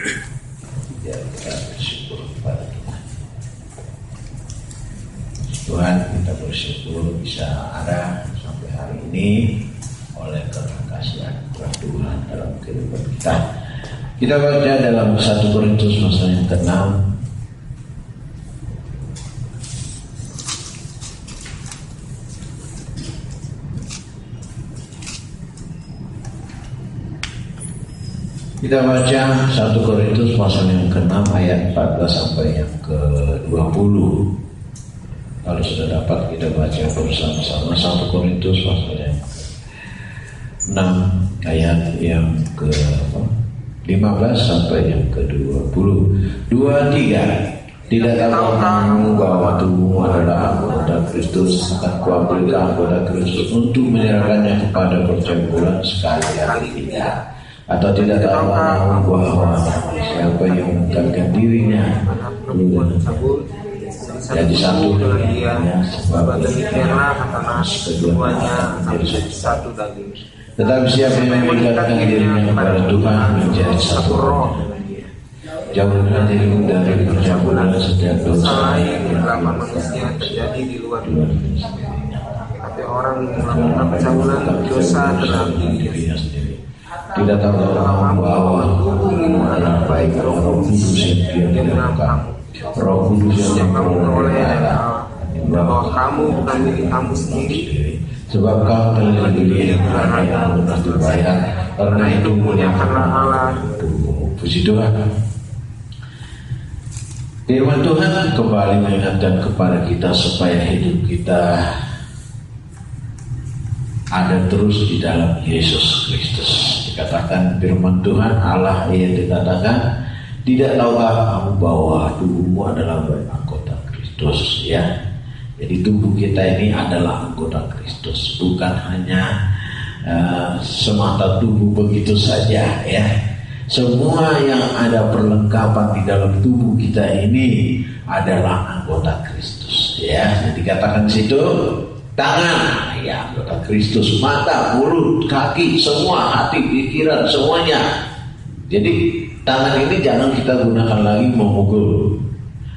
Ya, kita bersyukur kepada Tuhan. Tuhan, kita bersyukur bisa ada sampai hari ini oleh karena kasih anugerah Tuhan dalam kehidupan kita. Kita baca dalam 1 Korintus pasal yang ke-6. Kita baca 1 Korintus pasal yang ke-6 ayat 14 sampai yang ke-20. Kalau sudah dapat kita baca bersama-sama 1 Korintus pasal yang 6 ayat yang ke-15 sampai yang ke-20. 2-3. Tidak tahu kamu bahwa tubuhmu adalah anggota Kristus, akan kuambilkan anggota Kristus untuk menyerahkannya kepada percampuran sekali-kali tidak. Atau tidak tahu kamu bahwa siapa yang mengangkatkan dirinya jadi satu dengannya, sebab demikianlah katakan keduanya menjadi satu daging. Tetapi siapa yang mengangkatkan dirinya kepada Tuhan menjadi satu roh. Jauhlah dirimu dari percampuran setiap dosa yang melakukan manusia terjadi di luar diri. Tapi orang yang melakukan percampuran dosa terhadap dirinya sendiri. Tidak tahu kamu bahwa tubuhmu adalah baik Roh Kudus yang dalam kamu. Roh Kudus yang kamu oleh Allah, bahwa kamu bukan milik kamu sendiri, sebab kamu telah dibeli dengan harga yang mudah dibayar. Karena itu muliakanlah Allah. Puji Tuhan. Firman Tuhan kembali mengingatkan kepada kita supaya hidup kita ada terus di dalam Yesus Kristus. Dikatakan firman Tuhan Allah yang dikatakan, tidak tahukah kamu bahwa tubuhmu adalah anggota Kristus, ya. Jadi tubuh kita ini adalah anggota Kristus, bukan hanya semata tubuh begitu saja, ya. Semua yang ada perlengkapan di dalam tubuh kita ini adalah anggota Kristus, ya. Jadi dikatakan di situ tangan, ya, anggota Kristus, mata, mulut, kaki, semua, hati, pikiran, semuanya. Jadi tangan ini jangan kita gunakan lagi memukul.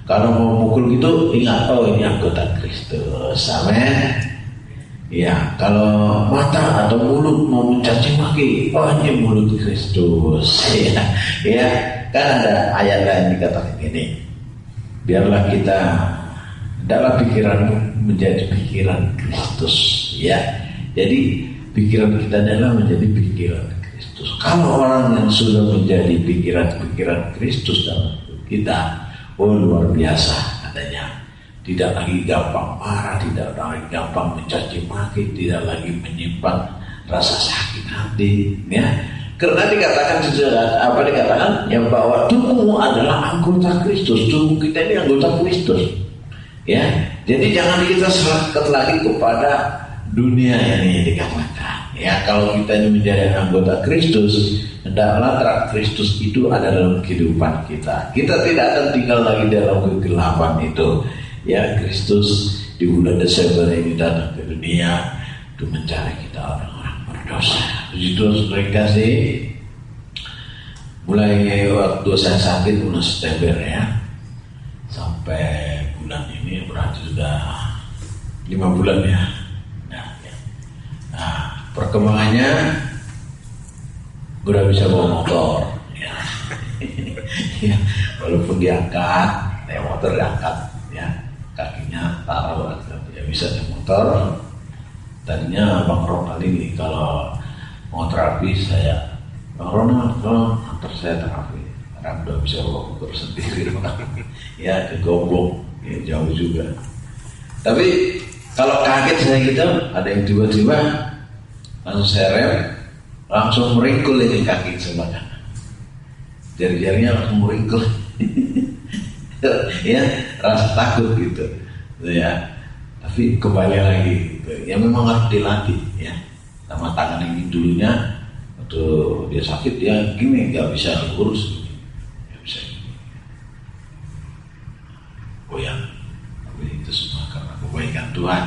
Kalau mau mukul gitu, ingat, oh ini anggota Kristus, amin. Ya, kalau mata atau mulut mau mencaci maki, oh ini mulut Kristus. Ya, kan ada ayat lain dikatakan ini. Biarlah kita dalam pikiranmu menjadi pikiran Kristus, ya. Jadi pikiran kita adalah menjadi pikiran Kristus. Kalau orang yang sudah menjadi pikiran Kristus dalam kita, oh luar biasa adanya. Tidak lagi gampang marah, tidak lagi gampang mencaci maki, tidak lagi menyimpan rasa sakit hati, ya. Karena dikatakan yang bahwa tubuhmu adalah anggota Kristus. Tubuh kita ini anggota Kristus, ya. Jadi jangan kita serahkan lagi kepada dunia ini dikatakan, ya. Kalau kita ini menjadi anggota Kristus, hendaklah terang Kristus itu ada dalam kehidupan kita. Kita tidak akan tinggal lagi dalam kegelapan itu, ya. Kristus di bulan Desember ini datang ke dunia untuk mencari kita orang-orang berdosa. Begitu saudara kasih. Mulai waktu saya sakit bulan September, ya, sampai bulan ini berarti sudah 5 bulan, ya. Nah, perkembangannya udah bisa bawa motor, ya. Ya, walaupun diangkat, motor diangkat, ya, kakinya taruh, ya bisa di motor. Tadinya Bang Ronald ini kalau mau terapi saya, Bang Ronald kalau antar saya terapi, karena udah bisa bawa motor sendiri, ya, ke Goblok, ya, jauh juga. Tapi kalau kaget saya gitu, ada yang tiba-tiba langsung saya rem, langsung meringkul ini kaki sebelah kanan, jari-jarinya langsung meringkul. Ya, rasa takut gitu, ya. Tapi kembali lagi gitu. Ya memang harus dilatih, ya. Sama tangan ini dulunya waktu dia sakit dia gini, nggak bisa lurus, nggak bisa gini, goyang. Tapi itu semua karena kebaikan Tuhan.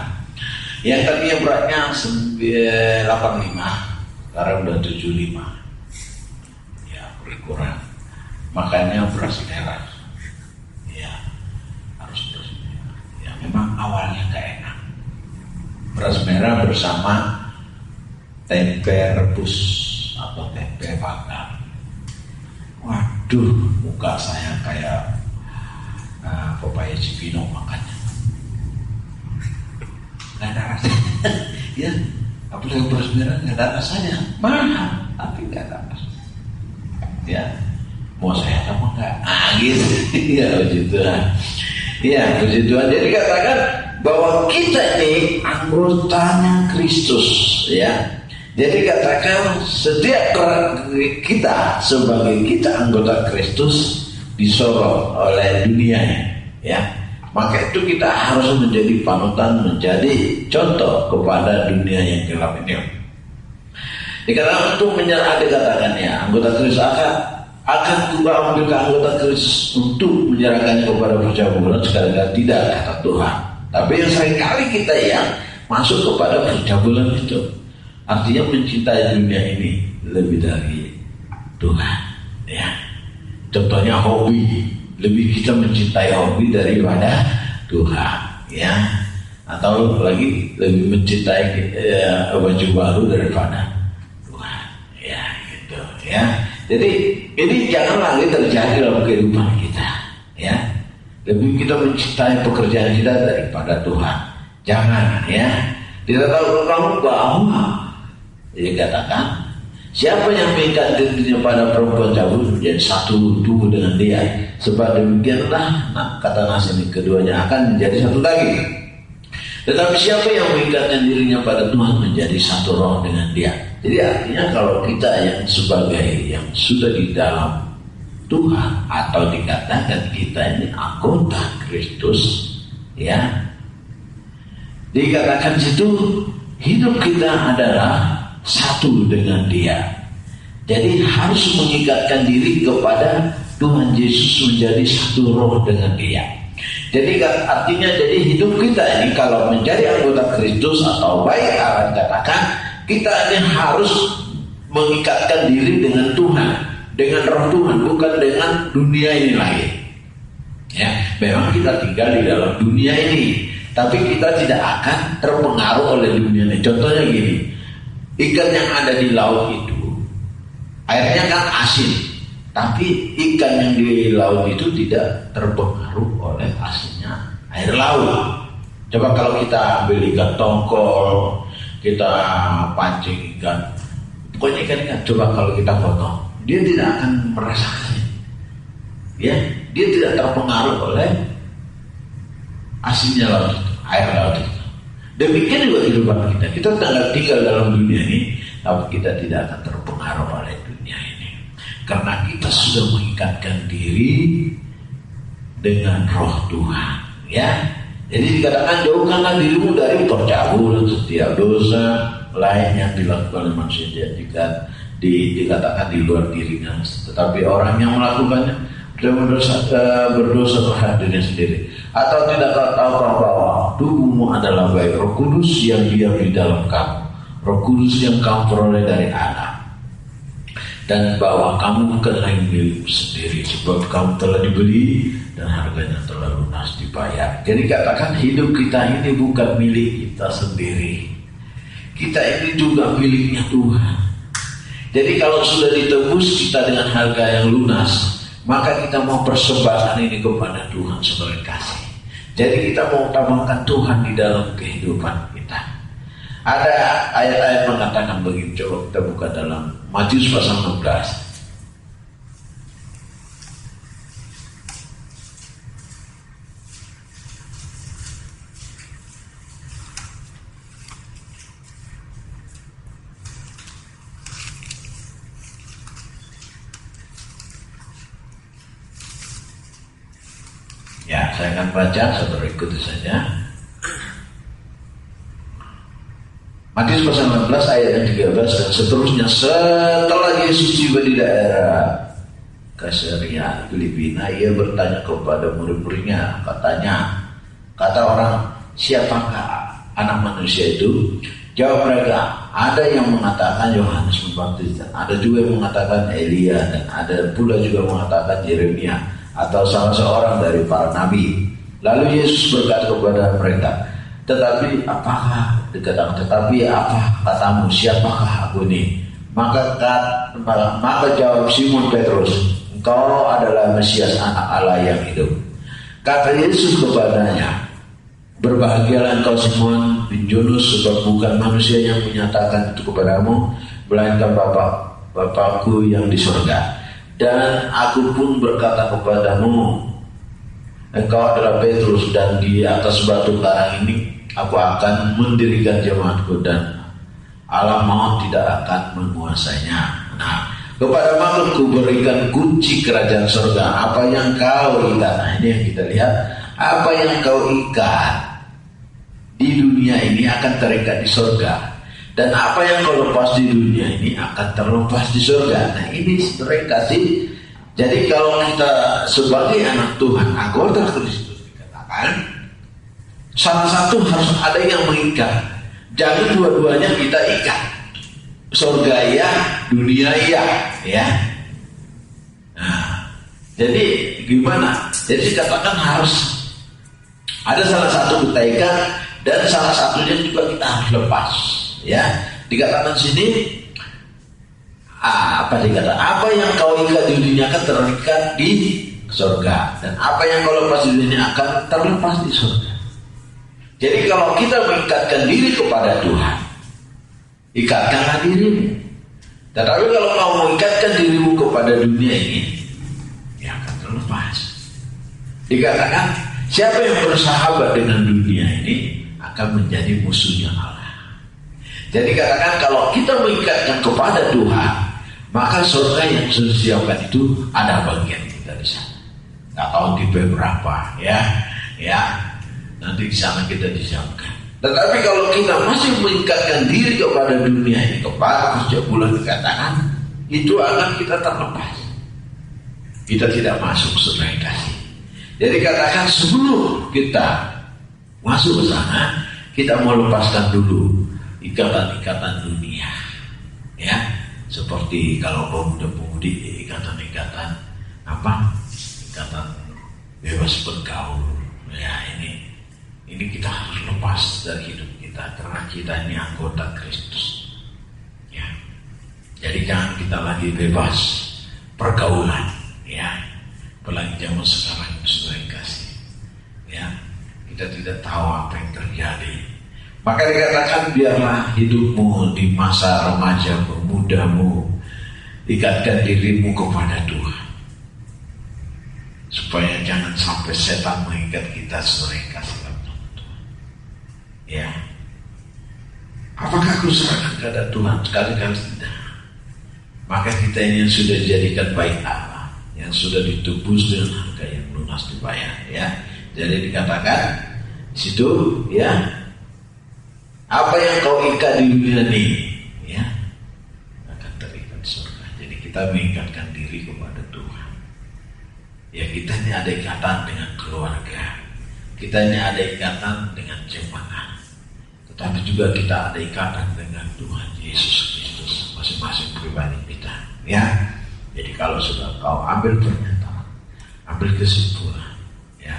Yang tadinya beratnya 85, sekarang udah 75. Ya, berkurang. makanya beras merah. Ya, harus beras merah. Ya, memang awalnya gak enak. Beras merah bersama tempe rebus atau tempe bakar. Waduh, muka saya kayak Popeye Cipino makannya. Gak ada rasanya. Ya, apalagi beras merah gak ada rasanya. Mahal, tapi gak ada rasanya. Ya, mau saya sama enggak? Gitu. Ya, begitu. Ya, begitu. Jadi katakan bahwa kita ini anggotanya Kristus, ya. Jadi katakan setiap kita sebagai kita anggota Kristus disorot oleh dunia, ya. Maka itu kita harus menjadi panutan, menjadi contoh kepada dunia yang gelap ini. Dikatakan untuk menyerah, dikatakan ya, anggota Kristus akan juga ambil ke anggota Kristus untuk menyerahkannya kepada percabulan, sekali-kali tidak, kata Tuhan. Tapi yang seringkali kita yang masuk kepada percabulan itu, artinya mencintai dunia ini lebih dari Tuhan, ya. Contohnya hobi, lebih kita mencintai hobi daripada Tuhan, ya. Atau lagi lebih mencintai baju baru daripada Tuhan, ya, gitu, ya. Jadi ini jangan lagi terjadi dalam kehidupan kita, ya. Lebih kita mencintai pekerjaan kita daripada Tuhan. Jangan, ya. Tidak tahu kamu bahwa dikatakan siapa yang mengikat dirinya pada perempuan cabul menjadi satu tubuh dengan dia. Sebab demikianlah, kata nas ini, keduanya akan menjadi satu daging. Tetapi siapa yang mengikatkan dirinya pada Tuhan menjadi satu roh dengan dia. Jadi artinya kalau kita yang sebagai yang sudah di dalam Tuhan, atau dikatakan kita ini anggota Kristus, ya, dikatakan situ hidup kita adalah satu dengan dia. Jadi harus mengikatkan diri kepada Tuhan Yesus menjadi satu roh dengan dia. Jadi artinya jadi hidup kita ini kalau menjadi anggota Kristus atau baik Allah katakan kita ini harus mengikatkan diri dengan Tuhan, dengan roh Tuhan, bukan dengan dunia ini lagi. Ya, memang kita tinggal di dalam dunia ini, tapi kita tidak akan terpengaruh oleh dunia ini. Contohnya gini, ikan yang ada di laut itu, airnya kan asin, tapi ikan yang di laut itu tidak terpengaruh oleh asinnya air laut. Coba kalau kita ambil ikan tongkol, kita pancing ikan, pokoknya ikan, coba kalau kita potong, dia tidak akan merasakannya, ya, dia tidak terpengaruh oleh asinnya laut itu, air laut itu. Demikian juga kehidupan kita. Kita tinggal dalam dunia ini, tapi kita tidak akan terpengaruh oleh dunia ini, karena kita sudah mengikatkan diri dengan roh Tuhan, ya. Jadi dikatakan jauhkanlah dirimu dari percabulan setiap dosa lain yang dilakukan oleh manusia, dikatakan di luar dirinya. Tetapi orang yang melakukannya berdosa terhadap dirinya sendiri. Atau tidak tahu bahwa tubuhmu adalah baik Roh Kudus yang diam di dalam kamu, Roh Kudus yang kamu peroleh dari Allah, dan bahwa kamu bukanlah milikmu sendiri, sebab kamu telah dibeli dan harganya telah lunas dibayar. Jadi katakan hidup kita ini bukan milik kita sendiri, kita ini juga miliknya Tuhan. Jadi kalau sudah ditebus kita dengan harga yang lunas, maka kita mau persembahkan ini kepada Tuhan sebagai kasih. Jadi kita mau utamakan Tuhan di dalam kehidupan kita. Ada ayat-ayat mengatakan begini, coba kita buka dalam Matius pasal 16. Ya, saya akan baca, saudara ikuti saja. Matius pasal 16 ayat yang 13 dan seterusnya. Setelah Yesus tiba di daerah Kaisarea Filipina, ia bertanya kepada murid-muridnya, kata orang, siapakah anak manusia itu? Jawab mereka, Ada yang mengatakan Yohanes Pembaptis, ada juga yang mengatakan Elia, dan ada pula juga mengatakan Yeremia atau salah seorang dari para nabi. Lalu Yesus berkata kepada mereka, tetapi apa katamu, siapakah aku ini? Maka jawab Simon Petrus, engkau adalah Mesias, anak Allah yang hidup. Kata Yesus kepadanya, berbahagialah engkau Simon bin Yunus, sebab bukan manusia yang menyatakan itu kepadamu, melainkan Bapa-Bapakku yang di surga. Dan aku pun berkata kepadamu, engkau adalah Petrus, dan di atas batu karang ini aku akan mendirikan jemaatku, dan alam maut tidak akan menguasainya. Nah, kepada makhlukku berikan kunci kerajaan surga. Apa yang kau ikat, nah ini yang kita lihat, apa yang kau ikat di dunia ini akan terikat di surga, dan apa yang kau lepas di dunia ini akan terlepas di surga. Nah ini mereka sih. Jadi kalau kita sebagai anak Tuhan, anggota Kristus, dikatakan salah satu harus ada yang mengikat. Jangan dua-duanya kita ikat. Surga ya, dunia ya. Nah, jadi gimana? Jadi katakan harus ada salah satu kita ikat, dan salah satunya juga kita harus lepas. Ya, dikatakan sini apa dikatakan? Apa yang kau ikat di dunia akan terikat di surga, dan apa yang kau lepas di dunia akan terlepas di surga. Jadi kalau kita mengikatkan diri kepada Tuhan, ikatkanlah dirimu. Tetapi kalau kau mengikatkan dirimu kepada dunia ini, ya akan terlepas. Dikatakan siapa yang bersahabat dengan dunia ini akan menjadi musuhnya Allah. Jadi katakan kalau kita mengikatkan kepada Tuhan, maka surga yang sudah disiapkan itu ada bagian kita di sana. Nggak tahu tipe berapa, ya. Nanti di sana kita disiapkan. Tetapi kalau kita masih mengikatkan diri kepada dunia ini, kepada sejak bulan dikatakan, itu akan kita terlepas. Kita tidak masuk surga yang kasih. Jadi katakan sebelum kita masuk ke sana, kita mau lepaskan dulu ikatan-ikatan dunia. Ya, seperti kalau pemuda-pemudi ikatan-ikatan ikatan bebas bergaul. Ya, ini kita harus lepas dari hidup kita, karena kita ini anggota Kristus. Ya, jadi jangan kita lagi bebas pergaulan. Ya, apalagi zaman sekarang itu sudah dikasih. Ya, kita tidak tahu apa yang terjadi. Maka dikatakan biarlah hidupmu di masa remaja pemudamu, ikatkan dirimu kepada Tuhan, supaya jangan sampai setan mengikat kita sesuai kasih Tuhan. Ya, apakah aku serahkan kepada Tuhan? Sekali-kali tidak. Maka kita ini yang sudah dijadikan baik Allah, yang sudah ditebus dengan harga yang lunas dibayar. Ya, jadi dikatakan di situ, ya, apa yang kau ikat di dunia ini, ya, akan terikat di surga. Jadi kita mengikatkan diri kepada Tuhan. Ya, kita ini ada ikatan dengan keluarga, kita ini ada ikatan dengan jemaat, tetapi juga kita ada ikatan dengan Tuhan Yesus Kristus, masing-masing pribadi kita. Ya, jadi kalau sudah kau ambil pernyataan, ambil kesimpulan, ya,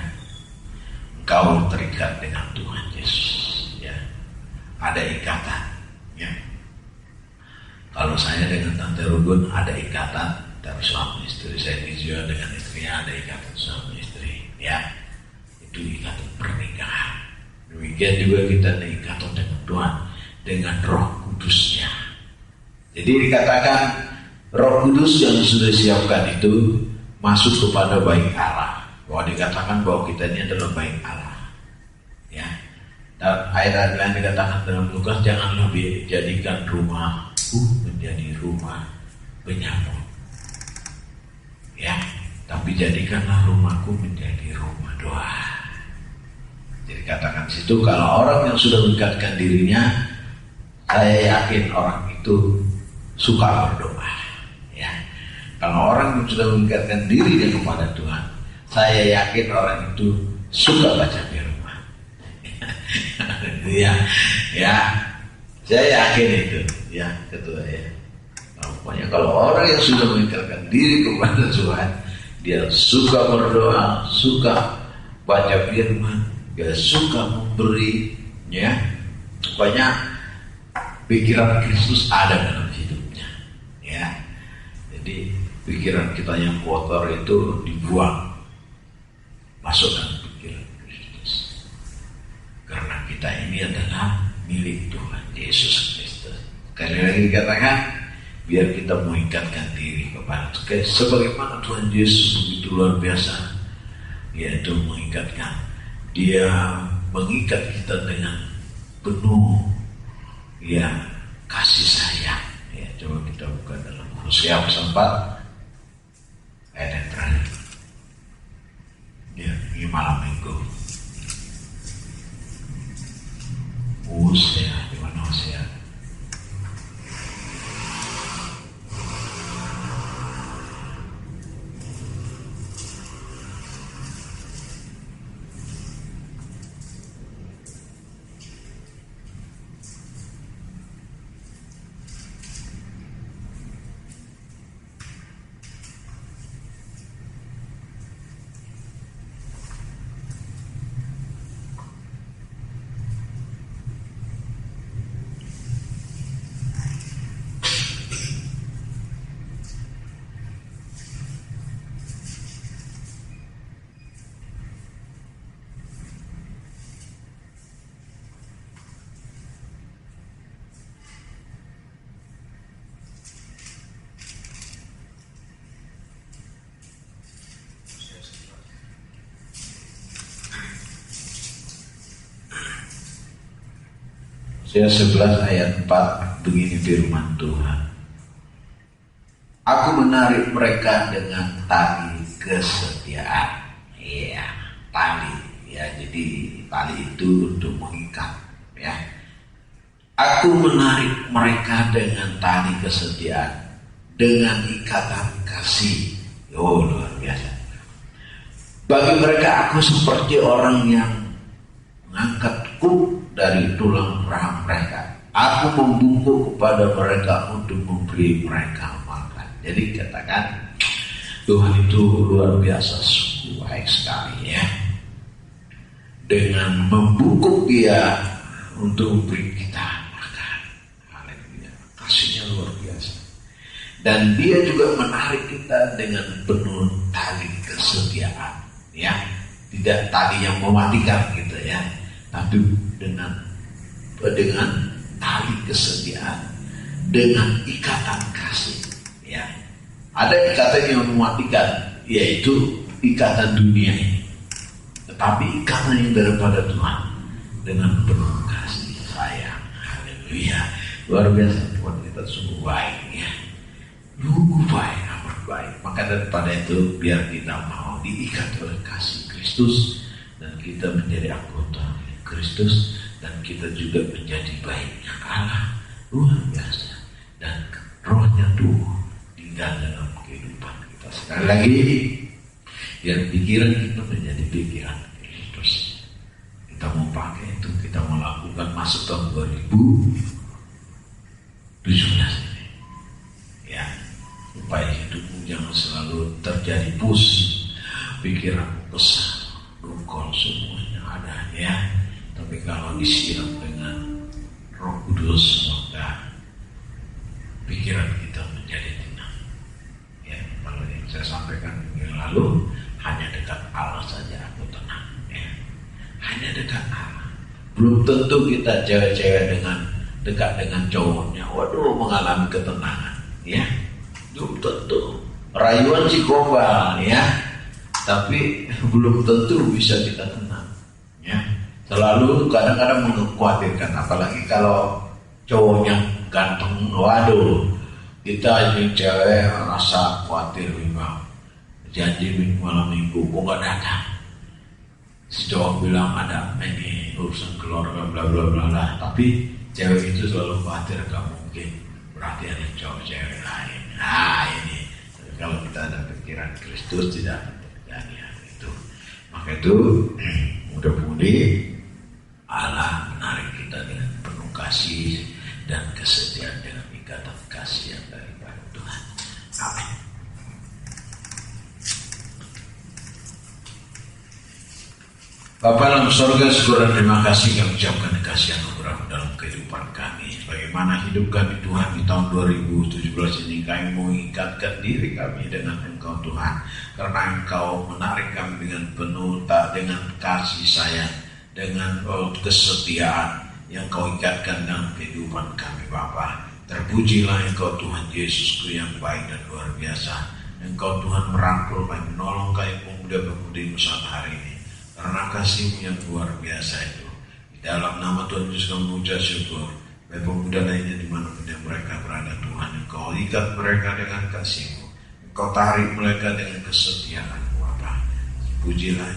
kau terikat dengan Tuhan Yesus. Ya, ada ikatan. Ya, kalau saya dengan Tante Rugun ada ikatan dari suami istri, saya juga dengan istrinya ada ikatan suami istri. Ya, itu ikatan pernikahan. Demikian juga kita ada ikatan dengan Tuhan, dengan Roh Kudusnya. Jadi dikatakan Roh Kudus yang sudah disiapkan itu masuk kepada baik Allah. Bahwa dikatakan bahwa kita ini adalah baik Allah. Ya, dan ayat lain dikatakan dalam Lukas, janganlah dijadikan rumahku menjadi rumah penyambut. Ya, tapi jadikanlah rumahku menjadi rumah doa. Jadi katakan situ, kalau orang yang sudah mengikatkan dirinya, saya yakin orang itu suka berdoa. Ya, kalau orang yang sudah mengikatkan dirinya kepada Tuhan, saya yakin orang itu suka baca firman. Ya, Saya yakin itu, ya ketua ya. Nah, pokoknya kalau orang yang sudah mengikatkan diri kepada Tuhan, dia suka berdoa, suka baca firman, dia suka memberi, ya. Pokoknya pikiran Kristus ada dalam hidupnya, ya. Jadi pikiran kita yang kotor itu dibuang, masukkan pikiran Kristus. Karena kita ini adalah milik Tuhan Yesus Kristus. Sekali lagi dikatakan, biar kita mengikatkan diri kepada Tuhan. Sebagaimana Tuhan Yesus begitu luar biasa, yaitu mengikatkan. Dia mengikat kita dengan penuh, ya, kasih sayang. Ya, coba kita buka dalam Hosea 4 ayat yang terakhir. Ya, ini malam minggu. Hosea, di mana Hosea? Hosea 11 ayat 4, begini firman Tuhan. Aku menarik mereka dengan tali kesetiaan. Iya, tali. Ya, jadi tali itu untuk mengikat. Ya, aku menarik mereka dengan tali kesetiaan, dengan ikatan kasih. Oh, luar biasa. Bagi mereka aku seperti orang yang mengangkat kuk dari tulang rahang mereka. Aku membungkuk kepada mereka untuk memberi mereka makan. Jadi katakan, Tuhan itu luar biasa, baik sekali ya. Dengan membungkuk dia untuk memberi kita makan. Haleluya. Kasihnya luar biasa. Dan dia juga menarik kita dengan penuh tali kesetiaan. Ya, tidak tali yang mematikan gitu ya, tapi dengan tali kesetiaan, dengan ikatan kasih. Ya, ada ikatan yang mematikan, yaitu ikatan dunia ini. Tetapi ikatan yang daripada Tuhan dengan penuh kasih sayang. Haleluya, luar biasa. Tuhan kita sungguh baik ya, sungguh baik, amat baik. Maka daripada itu biar kita mau diikat oleh kasih Kristus, dan kita menjadi anggota Kristus, dan kita juga menjadi baiknya Allah, luar biasa. Dan rohnya tuh tinggal dalam kehidupan kita. Sekali lagi, biar pikiran kita menjadi pikiran Kristus. Kita mau pakai itu, kita mau lakukan masuk tahun 2017 ini. Ya, supaya hidupmu jangan selalu terjadi pusing, pikiranmu kesal, rukol semuanya ada ya. Tapi kalau disiram dengan Roh Kudus, maka pikiran kita menjadi tenang. Ya, kalau yang saya sampaikan yang lalu, hanya dekat Allah saja aku tenang. Ya. Hanya dekat Allah. Belum tentu kita cewek-cewek dekat dengan cowoknya, waduh mengalami ketenangan. Ya, belum tentu. Rayuan si kobal, ya. Tapi belum tentu bisa kita tenang. Ya. Selalu kadang-kadang mengkhawatirkan, apalagi kalau cowoknya ganteng, waduh, kita ini cewek rasa khawatir memang. Janji malam minggu kok nggak datang. Si cowok bilang ada ini urusan keluarga bla bla bla lah, tapi cewek itu selalu khawatir, gak mungkin, berarti ada cowok cewek lain. Nah ini, kalau kita ada pikiran Kristus tidak terjadi itu. Maka itu mudah-mudi Allah menarik kita dengan penuh kasih, kesetiaan, dengan ikatan kasih yang daripada Tuhan. Amin. Bapa dalam surga, syukur dan terima kasih kami ucapkan kasih anugerah dalam kehidupan kami. Bagaimana hidup kami Tuhan di tahun 2017 ini, kami mengikatkan diri kami dengan Engkau Tuhan. Karena Engkau menarik kami dengan penuh, dengan kasih sayang, dengan kesetiaan yang Kau ikatkan dalam kehidupan kami Bapa. Terpujilah Engkau Tuhan Yesusku yang baik dan luar biasa. Engkau Tuhan merangkul kami, menolong kami pemuda-pemudi saat hari ini. Karena kasih-Mu yang luar biasa itu. Di dalam nama Tuhan Yesus kami mengucap syukur. Baik pemuda lainnya dimanapun mereka berada Tuhan. Engkau ikat mereka dengan kasih-Mu. Engkau tarik mereka dengan kesetiaan-Mu Bapa. Pujilah